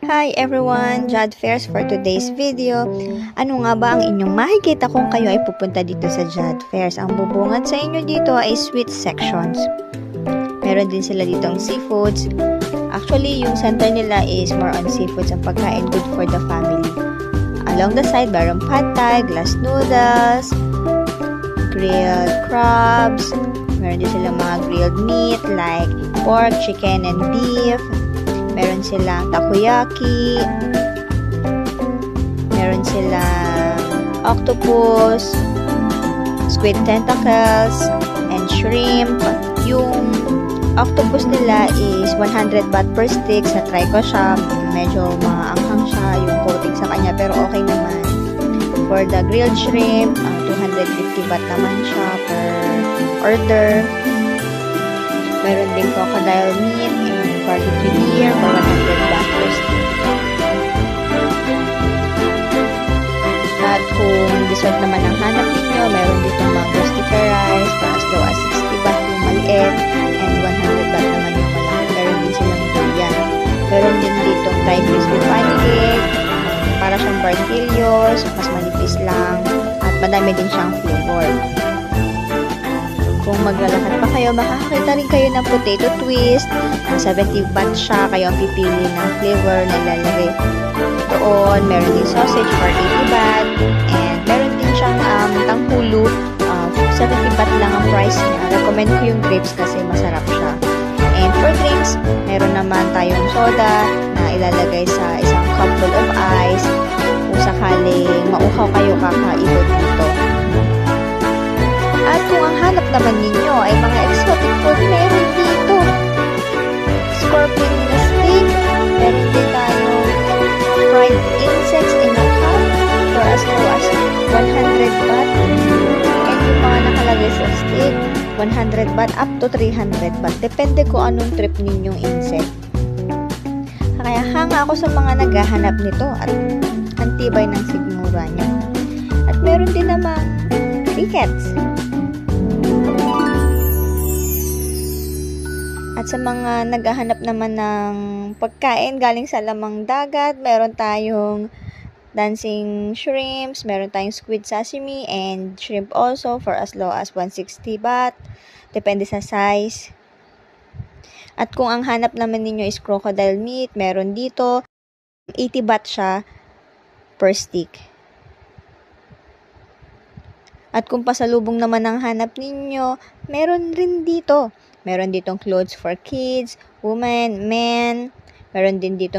Hi everyone! Jad Fairs for today's video. Ano nga ba ang inyong makikita kung kayo ay pupunta dito sa Jad Fairs? Ang bubungad sa inyo dito ay sweet sections. Meron din sila dito ang seafoods. Actually, yung center nila is more on seafoods ang pagkain, good for the family. Along the side, meron pad thai, glass noodles, grilled crabs. Meron din sila mga grilled meat like pork, chicken, and beef. Meron silang takoyaki. Meron silang octopus, squid tentacles, and shrimp. Yung octopus nila is 100 baht per stick. Sa try ko siya, medyo maanghang siya yung coating sa kanya, pero okay naman. For the grilled shrimp, 250 baht naman siya per order. Meron din crocodile meat and barbecue beer for 100 baht per stick. At kung dessert naman ang hanap ninyo, meron ditong mango sticker rice for as low as 60 baht yung maliit and 100 baht naman yung malaki. Meron din silang durian. Meron din ditong Thai crispy pancake, para siyang barquillos, mas manipis lang, at madami din siyang flavor. Kung maglalakad pa kayo, makakakita rin kayo ng potato twist. 70 baht siya. Kayo ang pipili ng flavor na ilalagay doon. Meron din sausage for 80 baht. And meron din siyang tangkulo. 70 baht lang ang price niya. Recommend ko yung grapes kasi masarap siya. And for drinks, meron naman tayong soda na ilalagay sa isang cup full of ice. Kung sakaling mauhaw kayo kakaibot dito. At kung ang hanap naman ninyo ay mga exotic food, meron dito. Scorpion na steak. Meron din tayo fried insects in a cup for as low as 100 baht. And yung mga nakalagay sa steak, 100 baht up to 300 baht. Depende kung anong trip ninyong insect. Kaya hanga ako sa mga naghahanap nito at antibay ng sigmura nyo. At meron din namang crickets. At sa mga naghahanap naman ng pagkain galing sa lamang dagat, meron tayong dancing shrimps, meron tayong squid sashimi, and shrimp also for as low as 160 baht. Depende sa size. At kung ang hanap naman ninyo is crocodile meat, meron dito 80 baht siya per stick. At kung pasalubong naman ang hanap ninyo, meron rin dito. Meron ditong clothes for kids, women, men. Meron din dito